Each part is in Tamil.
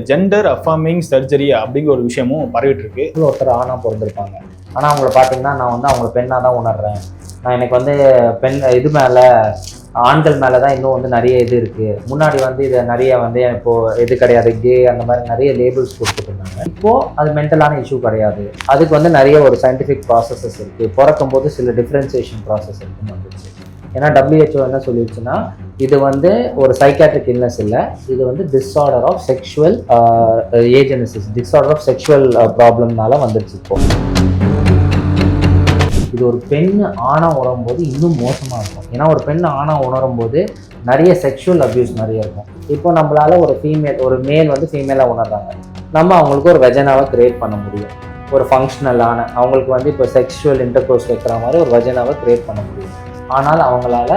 ஜெண்டர் அஃபார்மிங் சர்ஜரி அப்படிங்கிற ஒரு விஷயமும் பரவிட்டு இருக்கு. ஒருத்தர் ஆணாக பிறந்திருப்பாங்க, ஆனால் அவங்கள பார்த்தீங்கன்னா நான் வந்து அவங்கள பெண்ணாக தான் உணர்றேன். நான் எனக்கு வந்து பெண் இது மேலே ஆண்கள் மேலே தான் இன்னும் வந்து நிறைய இது இருக்குது. முன்னாடி வந்து இதை நிறைய வந்து இப்போது இது கிடையாது, கே அந்த மாதிரி நிறைய லேபிள்ஸ் கொடுத்துட்டு இருந்தாங்க. இப்போது அது மென்டலான இஷ்யூ கிடையாது. அதுக்கு வந்து நிறைய ஒரு சயின்டிஃபிக் ப்ராசஸஸ் இருக்குது. பிறக்கும் போது சில டிஃப்ரென்சியேஷன் ப்ராசஸ் இருக்குன்னு வந்துச்சு. ஏன்னா WHO என்ன சொல்லிடுச்சுன்னா இது வந்து ஒரு சைக்காட்ரிக் இல்னஸ் இல்லை, இது வந்து disorder of sexual agenesis, disorder of sexual ப்ராப்ளம்னால வந்துடுச்சு. இப்போ இது ஒரு பெண் ஆணாக உணரும் போது இன்னும் மோசமாக இருக்கும். ஏன்னா ஒரு பெண் ஆணாக உணரும் போது நிறைய செக்ஷுவல் அப்யூஸ் நிறைய இருக்கும். இப்போ நம்மளால ஒரு மேல் வந்து ஃபீமேலாக உணர்றாங்க, நம்ம அவங்களுக்கு ஒரு வெஜனாவை கிரியேட் பண்ண முடியும். ஒரு ஃபங்க்ஷனலான அவங்களுக்கு வந்து இப்போ செக்ஷுவல் இன்டர்கோர்ஸ் வைக்கிற மாதிரி ஒரு வெஜனாவை கிரியேட் பண்ண முடியும். ஆனால் அவங்களால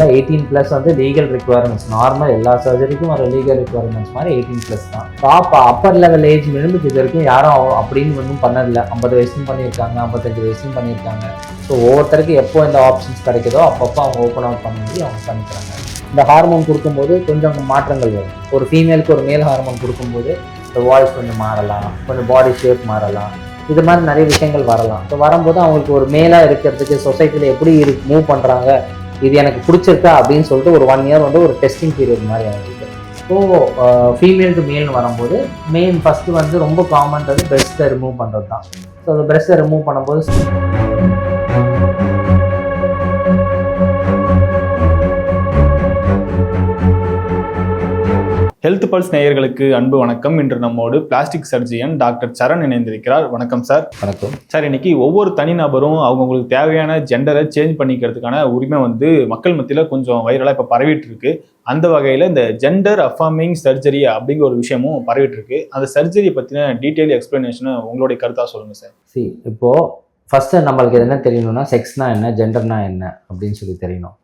18+ வந்து லீகல் ரிக்குவயர்மெண்ட்ஸ், நார்மல் எல்லா சர்ஜரிக்கும் வர லீகல் ரிக்குவயர்மெண்ட்ஸ் மாதிரி 18+ தான். Top upper level age minimum இது வரைக்கும் யாரும் அப்படின்னு ஒன்றும் பண்ணதில்லை. 50 வயசுலையும் பண்ணியிருக்காங்க, 55 வயசுலையும் பண்ணியிருக்காங்க. ஸோ ஒவ்வொருத்தருக்கு எப்போ இந்த ஆப்ஷன்ஸ் கிடைக்குதோ அப்பப்போ அவங்க ஓப்பன் அவுட் பண்ண முடியும், அவங்க பண்ணிக்கிறாங்க. இந்த ஹார்மோன் கொடுக்கும்போது கொஞ்சம் மாற்றங்கள் வரும். ஒரு ஃபீமேலுக்கு ஒரு மேல் ஹார்மோன் கொடுக்கும்போது இந்த வாய்ஸ் கொஞ்சம் மாறலாம், கொஞ்சம் பாடி ஷேப் மாறலாம், இது மாதிரி நிறைய விஷயங்கள் வரலாம். ஸோ வரும்போது அவங்களுக்கு ஒரு மேலாக இருக்கிறதுக்கு சொசைட்டியில் எப்படி மூவ் பண்ணுறாங்க, இது எனக்கு பிடிச்சிருக்கா அப்படின்னு சொல்லிட்டு ஒரு 1 இயர் வந்து ஒரு டெஸ்டிங் பீரியட் மாதிரி ஆகிருக்கு. ஸோ ஃபீமேல் டு மேல்னு வரும்போது ஃபஸ்ட்டு வந்து ரொம்ப காமன்றது பிரெஸ்ட்டை ரிமூவ் பண்ணுறது தான். ஸோ அந்த பிரெஸ்ட்டை ரிமூவ் பண்ணும்போது ஹெல்த் பல்ஸ் நேயர்களுக்கு அன்பு வணக்கம். இன்று நம்மோடு பிளாஸ்டிக் சர்ஜியன் டாக்டர் சரண் இணைந்திருக்கிறார். வணக்கம் சார். வணக்கம் சார். இன்னைக்கு ஒவ்வொரு தனிநபரும் அவங்களுக்கு தேவையான ஜெண்டரை சேஞ்ச் பண்ணிக்கிறதுக்கான உரிமை வந்து மக்கள் மத்தியில் கொஞ்சம் வைரலாக இப்போ பரவிட்டு இருக்கு. அந்த வகையில் இந்த ஜெண்டர் அஃபார்மிங் சர்ஜரி அப்படிங்கிற ஒரு விஷயமும் பரவிட்டு இருக்கு. அந்த சர்ஜரியை பற்றின டீட்டெயில் எக்ஸ்பிளனேஷனை உங்களுடைய கருத்தாக சொல்லுங்கள் சார். இப்போது ஃபஸ்ட்டு நம்மளுக்கு என்ன தெரியணும்னா செக்ஸ்னா என்ன, ஜெண்டர்னா என்ன அப்படின்னு சொல்லி தெரியணும்.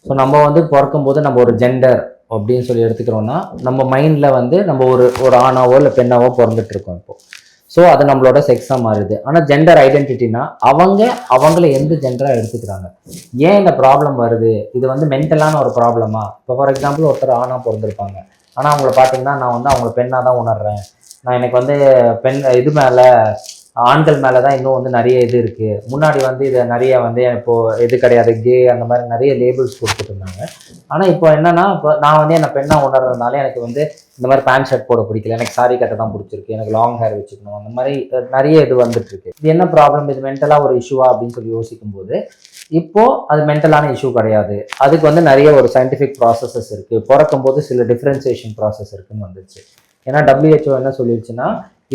ஸோ நம்ம வந்து பிறக்கும்போது நம்ம ஒரு ஜெண்டர் அப்படின்னு சொல்லி எடுத்துக்கிறோன்னா நம்ம மைண்டில் வந்து நம்ம ஒரு ஆணாவோ இல்லை பெண்ணாவோ பிறந்துட்டு இருக்கோம் இப்போது. ஸோ அது நம்மளோட செக்ஸாக மாறுது. ஆனால் ஜெண்டர் ஐடென்டிட்டினா அவங்கள எந்த ஜெண்டராக எடுத்துக்கிறாங்க, ஏன் இந்த ப்ராப்ளம் வருது, இது வந்து மென்டலான ஒரு ப்ராப்ளமா. இப்போ ஃபார் எக்ஸாம்பிள் ஒருத்தர் ஆணாக பிறந்திருப்பாங்க, ஆனால் அவங்கள பார்த்தீங்கன்னா நான் வந்து அவங்கள பெண்ணாக தான் உணர்றேன். நான் எனக்கு வந்து இது மேலே ஆண்கள் மேலே தான் இன்னும் வந்து நிறைய இது இருக்குது. முன்னாடி வந்து இதை நிறைய வந்து இப்போது இது கிடையாது, கே அந்த மாதிரி நிறைய லேபிள்ஸ் கொடுத்துட்டு இருந்தாங்க. ஆனால் இப்போ என்னன்னா, இப்போ நான் வந்து என்னை பெண்ணாக உணர்றதுனால எனக்கு வந்து இந்த மாதிரி பேண்ட் ஷர்ட் போட பிடிக்கல, எனக்கு சாரி கட்ட தான் பிடிச்சிருக்கு, எனக்கு லாங் ஹேர் வச்சுக்கணும், அந்த மாதிரி நிறைய இது வந்துட்டு இருக்கு. இது என்ன ப்ராப்ளம், இது மென்டலாக ஒரு இஷ்யூவா அப்படின்னு சொல்லி யோசிக்கும் போது இப்போது அது மென்டலான இஷ்யூ கிடையாது. அதுக்கு வந்து நிறைய ஒரு சயின்டிஃபிக் ப்ராசஸஸ் இருக்குது. பிறக்கும் போது சில டிஃப்ரென்சியேஷன் ப்ராசஸ் இருக்குன்னு வந்துச்சு. ஏன்னா WHO என்ன சொல்லிடுச்சுன்னா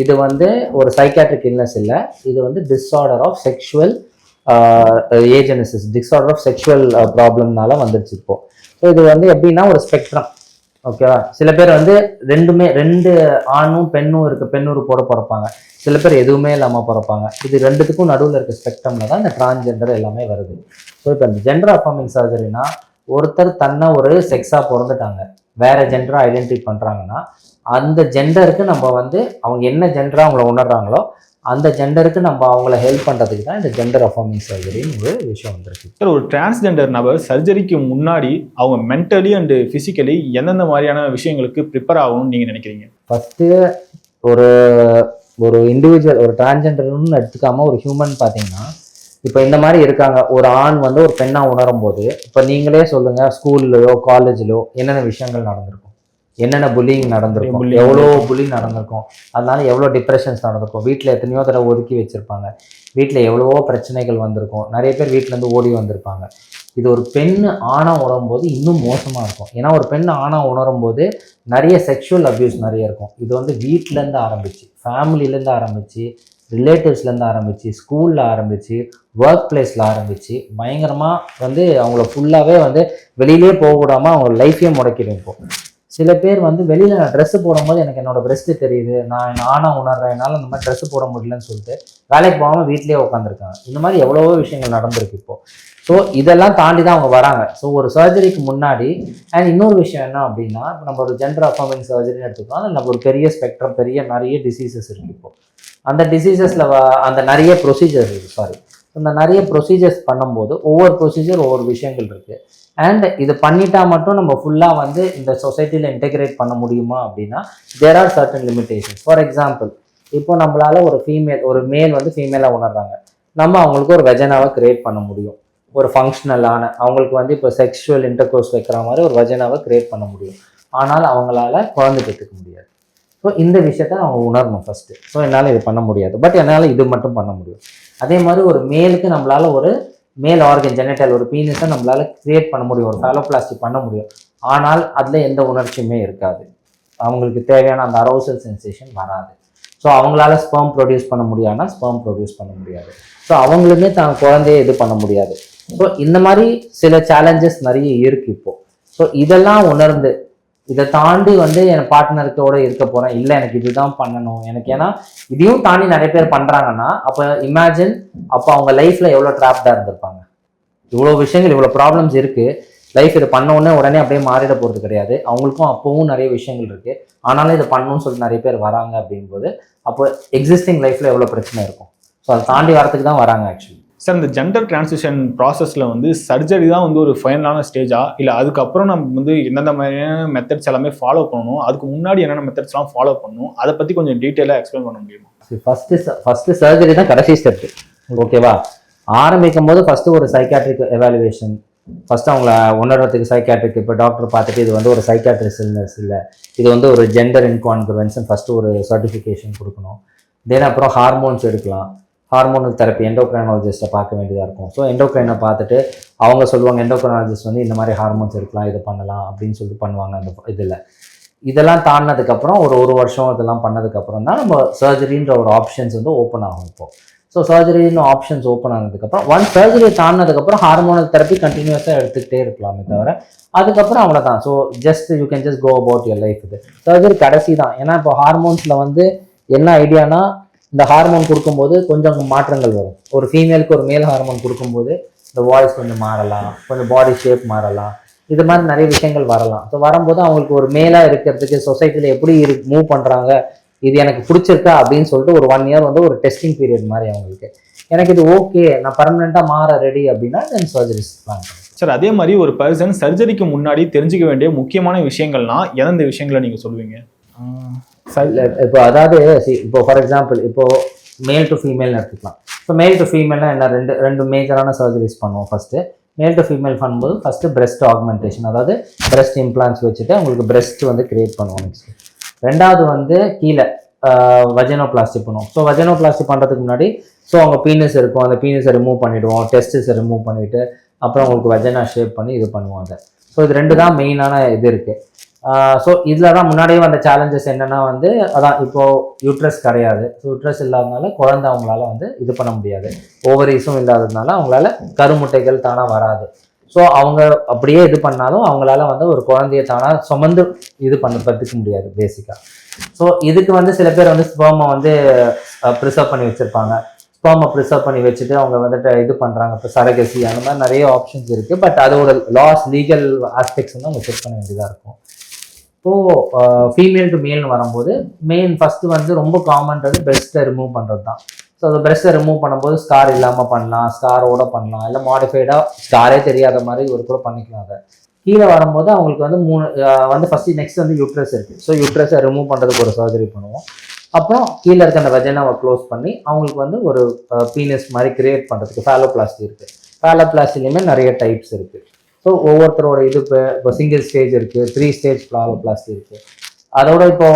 இது வந்து ஒரு சைக்காட்ரிக் இல்னஸ் இல்லை, இது வந்து disorder of sexual agenesis, disorder of sexual ப்ராப்ளம்னால வந்துடுச்சு இப்போ. ஸோ இது வந்து எப்படின்னா ஒரு ஸ்பெக்ட்ரம், ஓகேவா. சில பேர் வந்து ரெண்டு ஆணும் பெண்ணும் பெண்ணூறு போட பிறப்பாங்க, சில பேர் எதுவுமே இல்லாமல் பிறப்பாங்க. இது ரெண்டுத்துக்கும் நடுவில் இருக்க ஸ்பெக்ட்ரமில் தான் இந்த டிரான்ஸ்ஜெண்டர் எல்லாமே வருது. ஸோ இப்போ இந்த ஜெண்டர் அஃபார்மிங் சர்ஜரினா ஒருத்தர் தன்னை ஒரு செக்ஸாக பிறந்துட்டாங்க, வேற ஜெண்டரை ஐடென்டிஃபை பண்ணுறாங்கன்னா அந்த ஜெண்டருக்கு நம்ம வந்து அவங்க என்ன ஜெண்டராக அவங்கள உணர்றாங்களோ அந்த ஜெண்டருக்கு நம்ம அவங்கள ஹெல்ப் பண்ணுறதுக்கு தான் இந்த ஜெண்டர் அஃபார்மிங் சர்ஜரின்னு ஒரு விஷயம் வந்துருக்கு. சார், ஒரு டிரான்ஸ்ஜெண்டர் நபர் சர்ஜரிக்கு முன்னாடி அவங்க மென்டலி அண்டு ஃபிசிக்கலி எந்தெந்த மாதிரியான விஷயங்களுக்கு ப்ரிப்பேர் ஆகணும்னு நீங்கள் நினைக்கிறீங்க? ஃபஸ்ட்டு ஒரு இண்டிவிஜுவல், ஒரு டிரான்ஸ்ஜெண்டர்னு எடுத்துக்காமல் ஒரு ஹியூமன் பார்த்தீங்கன்னா இப்போ இந்த மாதிரி இருக்காங்க. ஒரு ஆண் வந்து ஒரு பெண்ணாக உணரும் போது இப்போ நீங்களே சொல்லுங்கள், ஸ்கூல்லையோ காலேஜ்லையோ என்னென்ன விஷயங்கள் நடந்திருக்கும், என்னென்ன புல்லிங் நடந்திருக்கும், எவ்வளோ புல்லிங் நடந்திருக்கும், அதனால எவ்வளோ டிப்ரெஷன்ஸ் நடந்திருக்கும், வீட்டில் எத்தனையோ தடவை ஒதுக்கி வச்சுருப்பாங்க, வீட்டில் எவ்வளவோ பிரச்சனைகள் வந்திருக்கும், நிறைய பேர் வீட்டிலேருந்து ஓடி வந்திருப்பாங்க. இது ஒரு பெண் ஆணாக உணரும் போது இன்னும் மோசமாக இருக்கும். ஏன்னா ஒரு பெண் ஆணாக உணரும் போது நிறைய செக்ஷுவல் அப்யூஸ் நிறைய இருக்கும். இது வந்து வீட்டிலேருந்து ஆரம்பிச்சு, ஃபேமிலியிலேருந்து ஆரம்பித்து, ரிலேட்டிவ்ஸ்லேருந்து ஆரம்பித்து, ஸ்கூலில் ஆரம்பித்து, ஒர்க் பிளேஸில் ஆரம்பித்து பயங்கரமாக வந்து அவங்கள ஃபுல்லாகவே வந்து வெளியிலே போகக்கூடாமல் அவங்க லைஃப்பையே முடக்கிடும். இப்போ சில பேர் வந்து வெளியில் நான் ட்ரெஸ்ஸு போடும்போது எனக்கு என்னோடய பிரெஸ்ட்டு தெரியுது, நான் ஆணாக உணர்றேன், என்னால் இந்த மாதிரி ட்ரெஸ்ஸு போட முடியலன்னு சொல்லிட்டு வேலைக்கு போகாமல் வீட்லேயே உட்காந்துருக்காங்க. இந்த மாதிரி எவ்வளவோ விஷயங்கள் நடந்திருக்கு இப்போது. ஸோ இதெல்லாம் தாண்டி தான் அவங்க வராங்க. ஸோ ஒரு சர்ஜரிக்கு முன்னாடி அண்ட் இன்னொரு விஷயம் என்ன அப்படின்னா, இப்போ நம்ம ஒரு ஜெண்டர் அஃபார்மிங் சர்ஜரின்னு எடுத்துக்கலாம், அதில் நம்ம ஒரு பெரிய ஸ்பெக்ட்ரம், நிறைய டிசீசஸ் இருக்குது. இப்போது அந்த டிசீசஸில் அந்த நிறைய ப்ரொசீஜர்ஸ் இருக்குது. அந்த நிறைய ப்ரொசீஜர்ஸ் பண்ணும்போது ஒவ்வொரு ப்ரொசீஜர் ஒவ்வொரு விஷயங்கள் இருக்குது. அண்ட் இது பண்ணிட்டா மட்டும் நம்ம ஃபுல்லாக வந்து இந்த சொசைட்டியில் இன்டெகிரேட் பண்ண முடியுமா அப்படின்னா there are certain limitations. For example, இப்போ நம்மளால ஒரு மேல் வந்து ஃபீமேலாக உணர்றாங்க, நம்ம அவங்களுக்கு ஒரு வெஜனாவை கிரியேட் பண்ண முடியும். ஒரு ஃபங்க்ஷனலான அவங்களுக்கு வந்து இப்போ செக்ஷுவல் இன்டர்கோர்ஸ் வைக்கிற மாதிரி ஒரு வெஜனாவை கிரியேட் பண்ண முடியும். ஆனால் அவங்களால குழந்தை பெற்றுக்க முடியாது. ஸோ இந்த விஷயத்த அவங்க உணரணும் ஃபஸ்ட்டு. ஸோ என்னால் இது பண்ண முடியாது, பட் என்னால் இது மட்டும் பண்ண முடியும். அதே மாதிரி ஒரு மேலுக்கு நம்மளால ஒரு மேல் ஆர்கன் ஜெனட்டல் ஒரு பீனிஸை நம்மளால கிரியேட் பண்ண முடியும், ஒரு ஃபேலோபிளாஸ்டி பண்ண முடியும். ஆனால் அதில் எந்த உணர்ச்சியுமே இருக்காது, அவங்களுக்கு தேவையான அந்த அரௌசல் சென்சேஷன் வராது. ஸோ அவங்களால ஸ்பெர்ம் ப்ரொடியூஸ் பண்ண முடியாதுன்னா ஸ்பெர்ம் ப்ரொடியூஸ் பண்ண முடியாது. ஸோ அவங்களுமே தான் குழந்தைய இது பண்ண முடியாது. ஸோ இந்த மாதிரி சில சேலஞ்சஸ் நிறைய இருக்குது இப்போது. ஸோ இதெல்லாம் உணர்ந்து இதை தாண்டி வந்து என் பார்ட்னருக்கோட இருக்க போகிறேன், இல்லை எனக்கு இதுதான் பண்ணணும் எனக்கு, ஏன்னா இதையும் தாண்டி நிறைய பேர் பண்ணுறாங்கன்னா அப்போ இமேஜின் அப்போ அவங்க லைஃப்பில் எவ்வளோ ட்ராப்டாக இருந்திருப்பாங்க. இவ்வளோ விஷயங்கள் இவ்வளோ ப்ராப்ளம்ஸ் இருக்குது, லைஃப் இதை பண்ண உடனே அப்படியே மாறிட போகிறது கிடையாது. அவங்களுக்கும் அப்போவும் நிறைய விஷயங்கள் இருக்குது, ஆனாலும் இதை பண்ணணும்னு சொல்லிட்டு நிறைய பேர் வராங்க. அப்படிங்கும்போது அப்போ எக்ஸிஸ்டிங் லைஃப்பில் எவ்வளோ பிரச்சனை இருக்கும். ஸோ அதை தாண்டி வரத்துக்கு தான் வராங்க ஆக்சுவலி. சார், இந்த ஜெண்டர் டிரான்சிஷன் ப்ராசஸில் வந்து சர்ஜரி தான் வந்து ஒரு ஃபைனலான ஸ்டேஜா, இல்லை அதுக்கப்புறம் நம்ம வந்து எந்தெந்த மாதிரியான மெத்தட்ஸ் எல்லாமே ஃபாலோ பண்ணணும், அதுக்கு முன்னாடி என்னென்ன மெத்தட்ஸ்லாம் ஃபாலோ பண்ணணும், அதை பற்றி கொஞ்சம் டீட்டெயிலாக எக்ஸ்பிளைன் பண்ண முடியுமா? ஃபஸ்ட்டு சர்ஜரி தான் கடைசி ஸ்டெப்பு, ஓகேவா? ஆரம்பிக்கும் போது ஃபஸ்ட்டு ஒரு சைக்காட்ரிக் எவாலுவேஷன், ஃபஸ்ட்டு அவங்கள உணர்றதுக்கு சைக்காட்ரிக், இப்போ டாக்டர் பார்த்துட்டு இது வந்து ஒரு சைக்காட்ரிக் இல்னஸ் இல்லை, இது வந்து ஒரு ஜெண்டர் இன்கான்க்ருவன்ஸ் ஃபஸ்ட்டு ஒரு சர்டிஃபிகேஷன் கொடுக்கணும். தென் அப்புறம் ஹார்மோன்ஸ் எடுக்கலாம், ஹார்மோனல் தெரப்பி எண்டோக்ரைனாலஜிஸ்ட்டை பார்க்க வேண்டியதாக இருக்கும். ஸோ எண்டோக்ரைனை பார்த்துட்டு அவங்க சொல்லுவாங்க, எண்டோக்ரைனாலஜிஸ்ட் வந்து இந்த மாதிரி ஹார்மோன்ஸ் எடுக்கலாம், இது பண்ணலாம் அப்படின்னு சொல்லிட்டு பண்ணுவாங்க. அந்த இதெல்லாம் தாண்டினதுக்கப்புறம் ஒரு வருஷம் இதெல்லாம் பண்ணதுக்கப்புறம் தான் நம்ம சர்ஜரின்ற ஒரு ஆப்ஷன்ஸ் வந்து ஓப்பன் ஆகும் இப்போது. ஸோ சர்ஜரின்னு ஆப்ஷன்ஸ் ஓப்பன் ஆனதுக்கப்புறம் ஒன் சர்ஜரி தாண்டினதுக்கப்புறம் ஹார்மோனல் தெரப்பி கண்டினியூஸாக எடுத்துக்கிட்டே இருக்கலாமே தவிர அதுக்கப்புறம் அவ்வளோதான். So you can just go about your life. இது சர்ஜரி கடைசி தான். ஏன்னா இப்போ ஹார்மோன்ஸில் வந்து என்ன ஐடியானா, இந்த ஹார்மோன் கொடுக்கும்போது கொஞ்சம் மாற்றங்கள் வரும். ஒரு ஃபீமேலுக்கு ஒரு மேல் ஹார்மோன் கொடுக்கும்போது இந்த வாய்ஸ் கொஞ்சம் மாறலாம், கொஞ்சம் பாடி ஷேப் மாறலாம், இது மாதிரி நிறைய விஷயங்கள் வரலாம். ஸோ வரும்போது அவங்களுக்கு ஒரு மேலாக இருக்கிறதுக்கு சொசைட்டியில் எப்படி மூவ் பண்ணுறாங்க, இது எனக்கு பிடிச்சிருக்கா அப்படின்னு சொல்லிட்டு ஒரு 1 year வந்து ஒரு டெஸ்டிங் பீரியட் மாதிரி அவங்களுக்கு. எனக்கு இது ஓகே, நான் பர்மனெண்ட்டாக மாற ரெடி அப்படின்னா தென் சர்ஜரிஸ் பிளான் பண்ணுறேன். சார், அதே மாதிரி ஒரு பர்சன் சர்ஜரிக்கு முன்னாடி தெரிஞ்சுக்க வேண்டிய முக்கியமான விஷயங்கள்னா எந்தெந்த விஷயங்களை நீங்கள் சொல்லுவீங்க? இப்போ அதாவது இப்போ ஃபார் எக்ஸாம்பிள் இப்போ மேல் டு ஃபீமேல்னு எடுத்துக்கலாம். இப்போ மேல் டு ஃபீமேல்னா என்ன, ரெண்டு மேஜரான சர்ஜரிஸ் பண்ணுவோம். ஃபஸ்ட்டு மேல் டு ஃபீமேல் பண்ணும்போது ஃபஸ்ட்டு பிரெஸ்ட் ஆக்மெண்டேஷன், அதாவது பிரெஸ்ட் இம்ப்ளான்ஸ் வச்சுட்டு அவங்களுக்கு பிரெஸ்ட் வந்து கிரியேட் பண்ணுவோம். நெக்ஸ்ட் ரெண்டாவது வந்து கீழே வஜனோபிளாஸ்டி பண்ணுவோம். ஸோ வஜனோபிளாஸ்டி பண்ணுறதுக்கு முன்னாடி அவங்க பீனஸ் இருக்கும், அந்த பீனஸை ரிமூவ் பண்ணிவிடுவோம், டெஸ்டிஸை ரிமூவ் பண்ணிவிட்டு அப்புறம் அவங்களுக்கு வஜனா ஷேப் பண்ணி இது பண்ணுவோம் அதை. ஸோ இது 2 தான் மெயினான இது இருக்குது. ஸோ இதில் தான் முன்னாடியே வந்த சேலஞ்சஸ் என்னென்னா வந்து அதான் இப்போது யூட்ரஸ் கிடையாது. ஸோ யூட்ரஸ் இல்லாததுனால குழந்தை அவங்களால வந்து இது பண்ண முடியாது, ஓவரீஸும் இல்லாததுனால அவங்களால கருமுட்டைகள் தானாக வராது. ஸோ அவங்க அப்படியே இது பண்ணாலும் அவங்களால வந்து ஒரு குழந்தைய தானாக சுமந்து இது படுத்திக்க முடியாது பேசிக்காக. ஸோ இதுக்கு வந்து சில பேர் வந்து ஸ்பெர்மை வந்து ப்ரிசர்வ் பண்ணி வச்சுருப்பாங்க. ஸ்பெர்மை ப்ரிசர்வ் பண்ணி வச்சுட்டு அவங்க வந்துட்டு இது பண்ணுறாங்க. இப்போ சரகசி அந்த மாதிரி நிறைய ஆப்ஷன்ஸ் இருக்குது. பட் அதோட லீகல் ஆஸ்பெக்ட்ஸ் வந்து அவங்க செக் பண்ண வேண்டியதாக இருக்கும். இப்போது ஃபீமேல் டு மேல்னு வரும்போது ஃபஸ்ட்டு வந்து ரொம்ப காமன்றது பிரெஸ்ட்டை ரிமூவ் பண்ணுறது தான். ஸோ அந்த பிரெஸ்ட்டை ரிமூவ் பண்ணும்போது ஸ்கார் இல்லாமல் பண்ணலாம், ஸ்காரோட பண்ணலாம், இல்லை மாடிஃபைடாக ஸ்காரே தெரியாத மாதிரி கூட பண்ணிக்கலாம். அதை கீழே வரும்போது அவங்களுக்கு வந்து ஃபஸ்ட்டு நெக்ஸ்ட் வந்து யூட்ரஸ் இருக்குது. ஸோ யூட்ரஸை ரிமூவ் பண்ணுறதுக்கு ஒரு சர்ஜரி பண்ணுவோம். அப்புறம் கீழே இருக்க அந்த வஜனாவை க்ளோஸ் பண்ணி அவங்களுக்கு வந்து ஒரு பீனஸ் மாதிரி கிரியேட் பண்ணுறதுக்கு ஃபேலோபிளாஸ்டி இருக்குது. ஃபேலோபிளாஸ்டிலையுமே நிறைய டைப்ஸ் இருக்குது. ஸோ ஒவ்வொருத்தரோட இது இப்போ சிங்கிள் ஸ்டேஜ் இருக்குது, 3 ஸ்டேஜ் ஃபேலோபிளாஸ்டி இருக்குது. அதோட இப்போ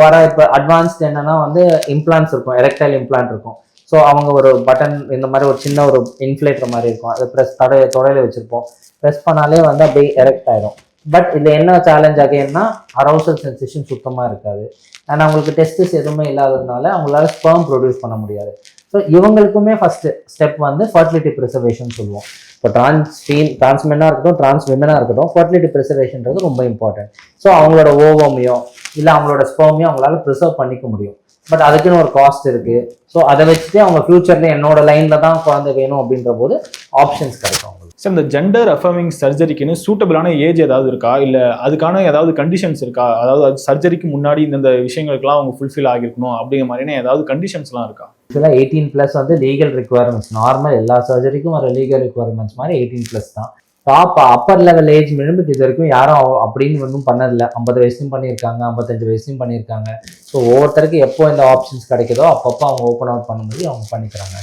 அட்வான்ஸ்ட் என்னன்னா வந்து இம்ப்ளான்ஸ் இருக்கும், எரெக்டைல் இம்ப்ளான்ட் இருக்கும். ஸோ அவங்க ஒரு பட்டன் இந்த மாதிரி ஒரு சின்ன ஒரு இன்ஃப்ளேட்டர் மாதிரி இருக்கும், அதை தொடையில வச்சுருப்போம். ப்ரெஸ் பண்ணாலே வந்து அப்படியே எரெக்ட் ஆகிடும். பட் இதில் என்ன சேலஞ்ச் ஆகுதுன்னா அரௌசல் சென்சேஷன் சுத்தமாக இருக்காது. அண்ட் அவங்களுக்கு டெஸ்டிஸ் எதுவுமே இல்லாததுனால அவங்களால ஸ்பெர்ம் ப்ரொடியூஸ் பண்ண முடியாது. ஸோ இவங்களுக்குமே ஃபஸ்ட்டு ஸ்டெப் வந்து ஃபர்டிலிட்டி ப்ரிசர்வேஷன் சொல்லுவோம். இப்போ டிரான்ஸ் மென்னாக இருக்கட்டும், டிரான்ஸ் விமனாக இருக்கட்டும், ஃபர்டிலிட்டி ப்ரிசர்வேஷன்றது ரொம்ப இம்பார்ட்டன்ட். ஸோ அவங்களோட ஓவமையோ இல்லை அவங்களோட ஸ்பெர்மையோ அவங்களால ப்ரிசர்வ் பண்ணிக்க முடியும். பட் அதுக்குன்னு ஒரு காஸ்ட் இருக்குது. ஸோ அதை வச்சுட்டு அவங்க ஃப்யூச்சரில் என்னோட லைனில் தான் குழந்தை வேணும் அப்படின்ற போது ஆப்ஷன்ஸ் கிடைக்கும். சார், இந்த ஜெண்டர் அஃபர்மிங் சர்ஜரிக்குன்னு சூட்டபிளான ஏஜ் ஏதாவது இருக்கா, இல்லை அதுக்கான ஏதாவது கண்டிஷன்ஸ் இருக்கா? அதாவது அது சர்ஜரிக்கு முன்னாடி இந்த விஷயங்களுக்குலாம் அவங்க ஃபுல்ஃபில் ஆகிருக்கணும் அப்படிங்கிற மாதிரியான ஏதாவது கண்டிஷன்ஸ்லாம் இருக்கா? ஆக்சுவலாக 18+ வந்து லீகல் ரிக்குவயர்மெண்ட்ஸ். நார்மல் எல்லா சர்ஜரிக்கும் வர லீகல் ரிக்குவயர்மெண்ட்ஸ் மாதிரி 18+ தான். அப்பர் லெவல் ஏஜ் லிமிட் இது வரைக்கும் யாரும் அப்படின்னு ஒன்றும் பண்ணதில்லை. 50 வயசுலையும் பண்ணியிருக்காங்க, 55 வயசுலையும் பண்ணியிருக்காங்க. ஸோ ஒவ்வொருத்தருக்கு எப்போ இந்த ஆப்ஷன்ஸ் கிடைக்குதோ அப்பப்போ அவங்க ஓப்பன் அவுட் பண்ணும்போது அவங்க பண்ணிக்கிறாங்க.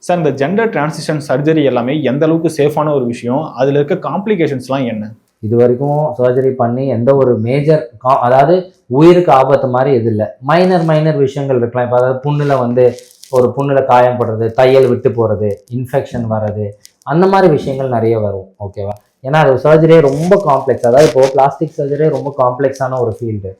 சார், இந்த ஜெண்டர் டிரான்சிஷன் சர்ஜரி எல்லாமே எந்த அளவுக்கு சேஃபான ஒரு விஷயம், அதில் இருக்க காம்ப்ளிகேஷன்ஸ்லாம் என்ன? இது வரைக்கும் சர்ஜரி பண்ணி எந்த ஒரு மேஜர் அதாவது உயிருக்கு ஆபத்து மாதிரி எது இல்லை. மைனர் விஷயங்கள் இருக்கலாம். இப்போ அதாவது புண்ணில் காயப்படுறது, தையல் விட்டு போகிறது, இன்ஃபெக்ஷன் வர்றது, அந்த மாதிரி விஷயங்கள் நிறைய வரும். ஓகேவா? ஏன்னா அது சர்ஜரியே ரொம்ப காம்ப்ளெக்ஸ். அதாவது இப்போ பிளாஸ்டிக் சர்ஜரியே ரொம்ப காம்ப்ளெக்ஸான ஒரு ஃபீல்டு.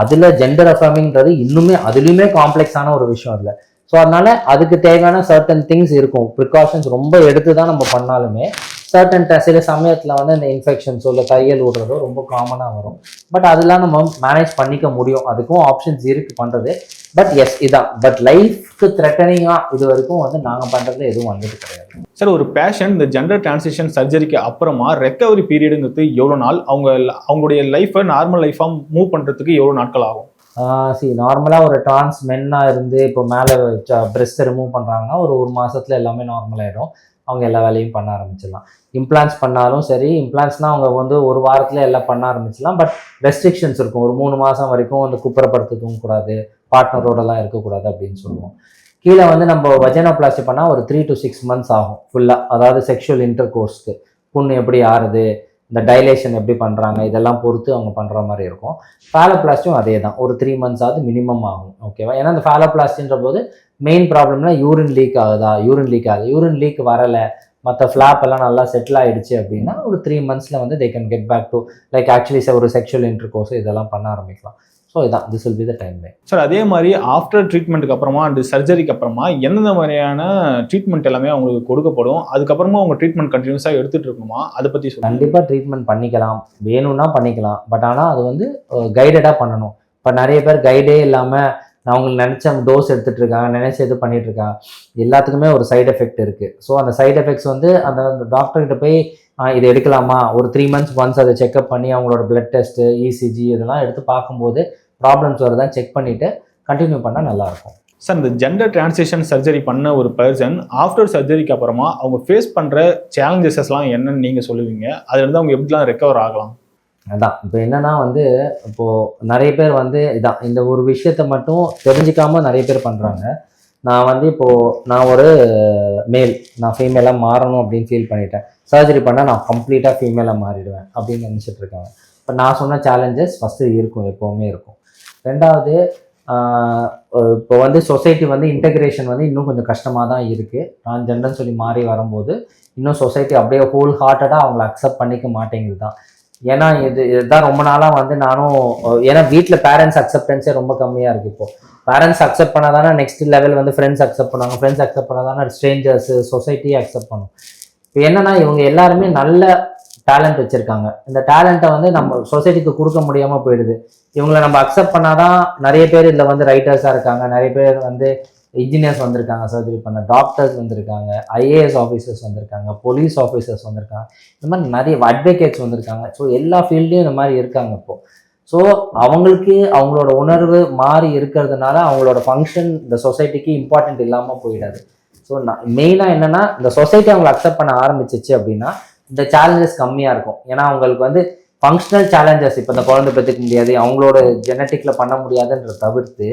அதில் ஜெண்டர் அஃபர்மிங்கிறது இன்னுமே அதுலேயுமே காம்ப்ளெக்ஸான ஒரு விஷயம் இல்லை. ஸோ அதனால அதுக்கு தேவையான சர்டன் திங்ஸ் இருக்கும். ப்ரிகாஷன்ஸ் ரொம்ப எடுத்து தான் நம்ம பண்ணாலுமே சர்டன் சில சமயத்தில் வந்து இந்த இன்ஃபெக்ஷன்ஸோ இல்லை தையல் விடுறதோ ரொம்ப காமனாக வரும். பட் அதெல்லாம் நம்ம மேனேஜ் பண்ணிக்க முடியும். அதுக்கும் ஆப்ஷன்ஸ் இருக்குது பண்ணுறது. பட் எஸ் இதான். பட் லைஃப்க்கு த்ரெட்டனிங்காக இது வரைக்கும் வந்து நாங்கள் பண்ணுறதுல எதுவும் வந்துட்டு கிடையாது. சார், ஒரு பேஷண்ட் இந்த ஜெண்டர் டிரான்சிஷன் சர்ஜரிக்கு அப்புறமா ரெக்கவரி பீரியடுங்கிறது எவ்வளோ நாள், அவங்களுடைய லைஃப்பை நார்மல் லைஃபாக மூவ் பண்ணுறதுக்கு எவ்வளோ நாட்கள் ஆகும்? நார்மலாக ஒரு டிரான்ஸ் மென்னாக இருந்து இப்போ மேலே பிரெஸ்ட்டை ரிமூவ் பண்ணுறாங்கன்னா ஒரு மாதத்தில் எல்லாமே நார்மலாகிடும். அவங்க எல்லா வேலையும் பண்ண ஆரம்பிச்சிடலாம். இம்ப்ளான்ஸ் பண்ணாலும் சரி, இம்ப்ளான்ஸ்னால் அவங்க வந்து ஒரு வாரத்தில் எல்லாம் பண்ண ஆரம்பிச்சிடலாம். பட் ரெஸ்ட்ரிக்ஷன்ஸ் இருக்கும். ஒரு 3 மாதம் வரைக்கும் வந்து குப்புறப்படுத்தவும் கூடாது, பார்ட்னரோடலாம் இருக்கக்கூடாது அப்படின்னு சொல்லுவோம். கீழே வந்து நம்ம வஜைனோபிளாஸ்டி பண்ணால் ஒரு 3 to 6 months ஆகும் ஃபுல்லாக. அதாவது செக்ஷுவல் இன்டர் கோர்ஸ்க்கு புண்ணு எப்படி ஆறுது, இந்த டைலேஷன் எப்படி பண்ணுறாங்க, இதெல்லாம் பொறுத்து அவங்க பண்ணுற மாதிரி இருக்கும். ஃபேலோபிளாஸ்டியும் அதே தான். ஒரு 3 months ஆகுது மினிமம் ஆகும். ஓகேவா? ஏன்னா இந்த ஃபேலோபிளாஸ்டின்ற போது மெயின் ப்ராப்ளம்னா யூரின் லீக் ஆகுது. யூரின் லீக் வரலை, மற்ற ஃப்ளாப் எல்லாம் நல்லா செட்டில் ஆகிடுச்சு அப்படின்னா ஒரு 3 months வந்து they can get back to like actually ஒரு செக்ஷுவல் இன்டர் கோர்ஸ் இதெல்லாம் பண்ண ஆரம்பிக்கலாம். ஸோ இதான் this will be the timeline. Sir, அதே மாதிரி ஆஃப்டர் ட்ரீட்மெண்ட்டுக்கு அப்புறமா அண்ட் சர்ஜரிக்கு அப்புறமா எந்தெந்த மாதிரியான ட்ரீட்மெண்ட் எல்லாமே அவங்களுக்கு கொடுக்கப்படும்? அதுக்கப்புறமா அவங்க ட்ரீட்மெண்ட் கண்டினியூஸாக எடுத்துகிட்டு இருக்கணுமா? அதை பற்றி சொல்லுங்கள். கண்டிப்பாக ட்ரீட்மெண்ட் பண்ணிக்கலாம், வேணும்னா பண்ணிக்கலாம். பட் ஆனால் அது வந்து கைடடாக பண்ணணும். இப்போ நிறைய பேர் கைடே இல்லாமல் நான் அவங்களுக்கு நினச்ச டோஸ் எடுத்துகிட்டு இருக்காங்க, நினச்ச இது பண்ணிகிட்டு இருக்காங்க. எல்லாத்துக்குமே ஒரு சைடு எஃபெக்ட் இருக்குது. ஸோ அந்த சைடு எஃபெக்ட்ஸ் வந்து அந்த டாக்டர்கிட்ட போய் இது எடுக்கலாமா, ஒரு 3 months ஒன்ஸ் அதை செக்அப் பண்ணி அவங்களோட பிளட் டெஸ்ட்டு, இசிஜி இதெல்லாம் எடுத்து பார்க்கும்போது ப்ராப்ளம்ஸ் வருதான் செக் பண்ணிவிட்டு கண்டினியூ பண்ணால் நல்லாயிருக்கும். சார், இந்த ஜெண்டர் டிரான்சிஷன் சர்ஜரி பண்ண ஒரு பர்சன் ஆஃப்டர் சர்ஜரிக்கு அப்புறமா அவங்க ஃபேஸ் பண்ணுற சேலஞ்சஸஸ்லாம் என்னன்னு நீங்கள் சொல்லுவீங்க? அதுலேருந்து அவங்க எப்படிலாம் ரெக்கவர் ஆகலாம்? அதான் இப்போ என்னன்னா வந்து இப்போது நிறைய பேர் வந்து இந்த ஒரு விஷயத்த மட்டும் தெரிஞ்சிக்காமல் நிறைய பேர் பண்ணுறாங்க. நான் வந்து நான் ஒரு மேல், நான் ஃபீமேலாக மாறணும் அப்படின்னு ஃபீல் பண்ணிட்டேன். சர்ஜரி பண்ணால் நான் கம்ப்ளீட்டாக ஃபீமேலாக மாறிடுவேன் அப்படின்னு நினச்சிட்டு இருக்காங்க. இப்போ நான் சொன்ன சேலஞ்சஸ் ஃபஸ்ட்டு இருக்கும், எப்போவுமே இருக்கும். ரெண்டாவது, இப்போ வந்து சொசைட்டி வந்து இன்டெகிரேஷன் வந்து இன்னும் கொஞ்சம் கஷ்டமாக தான் இருக்குது. டிரான்ஸ்ஜெண்டர்னு சொல்லி மாறி வரும்போது இன்னும் சொசைட்டி அப்படியே ஹோல் ஹார்ட்டடாக அவங்கள அக்செப்ட் பண்ணிக்க மாட்டேங்குது தான். ஏன்னா இதுதான் ரொம்ப நாளாக வந்து நானும், ஏன்னா வீட்டில் பேரண்ட்ஸ் அக்செப்டன்ஸே ரொம்ப கம்மியாக இருக்குது. இப்போது பேரண்ட்ஸ் அக்செப்ட் பண்ணாதானே நெக்ஸ்ட் லெவல் வந்து ஃப்ரெண்ட்ஸ் அக்செப்ட் பண்ணுவாங்க, ஃப்ரெண்ட்ஸ் அக்செப்ட் பண்ணாதானே ஸ்ட்ரேஞ்சர்ஸு, சொசைட்டியே அக்செப்ட் பண்ணும். இப்போ என்னன்னா இவங்க எல்லாருமே நல்ல டேலண்ட் வச்சுருக்காங்க. இந்த டேலண்ட்டை வந்து நம்ம சொசைட்டிக்கு கொடுக்க முடியாமல் போயிடுது. இவங்களை நம்ம அக்செப்ட் பண்ணாதான் நிறைய பேர் இதில் வந்து ரைட்டர்ஸாக இருக்காங்க, நிறைய பேர் வந்து இன்ஜினியர்ஸ் வந்திருக்காங்க, சர்ஜரி பண்ண டாக்டர்ஸ் வந்திருக்காங்க, ஐஏஎஸ் ஆஃபீஸர்ஸ் வந்திருக்காங்க, போலீஸ் ஆஃபீஸர்ஸ் வந்திருக்காங்க, இந்த மாதிரி நிறைய அட்வொகேட்ஸ் வந்திருக்காங்க. ஸோ எல்லா ஃபீல்ட்லேயும் இந்த மாதிரி இருக்காங்க இப்போது. ஸோ அவங்களுக்கு அவங்களோட உணர்வு மாறி இருக்கிறதுனால அவங்களோட ஃபங்க்ஷன் இந்த சொசைட்டிக்கு இம்பார்ட்டன்ட் இல்லாமல் போயிடாது. ஸோ மெயினாக என்னென்னா இந்த சொசைட்டி அவங்களை அக்செப்ட் பண்ண ஆரம்பிச்சிச்சு அப்படின்னா இந்த சேலஞ்சஸ் கம்மியாக இருக்கும். ஏன்னா அவங்களுக்கு வந்து ஃபங்க்ஷனல் சேலஞ்சஸ், இப்போ இந்த குழந்தை பெற்றுக்க முடியாது, அவங்களோட ஜெனட்டிக்கில் பண்ண முடியாதுன்ற தவிர்த்து,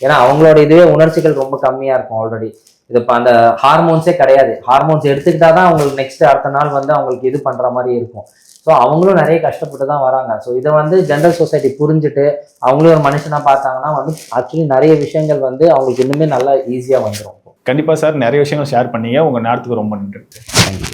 ஏன்னா அவங்களோட இதுவே உணர்ச்சிகள் ரொம்ப கம்மியாக இருக்கும் ஆல்ரெடி. இது இப்போ அந்த ஹார்மோன்ஸே கிடையாது. ஹார்மோன்ஸ் எடுத்துக்கிட்டா தான் அவங்களுக்கு நெக்ஸ்ட் அடுத்த நாள் வந்து அவங்களுக்கு இது பண்ணுற மாதிரி இருக்கும். ஸோ அவங்களும் நிறைய கஷ்டப்பட்டு தான் வராங்க. ஸோ இதை வந்து ஜென்ரல் சொசைட்டி புரிஞ்சுட்டு அவங்களே ஒரு மனுஷனாக பார்த்தாங்கன்னா வந்து ஆக்சுவலி நிறைய விஷயங்கள் வந்து அவங்களுக்கு இன்னுமே நல்லா ஈஸியாக வந்துடும். கண்டிப்பாக சார், நிறைய விஷயங்கள் ஷேர் பண்ணீங்க. உங்கள் நேரத்துக்கு ரொம்ப நன்றி. தேங்க்யூ.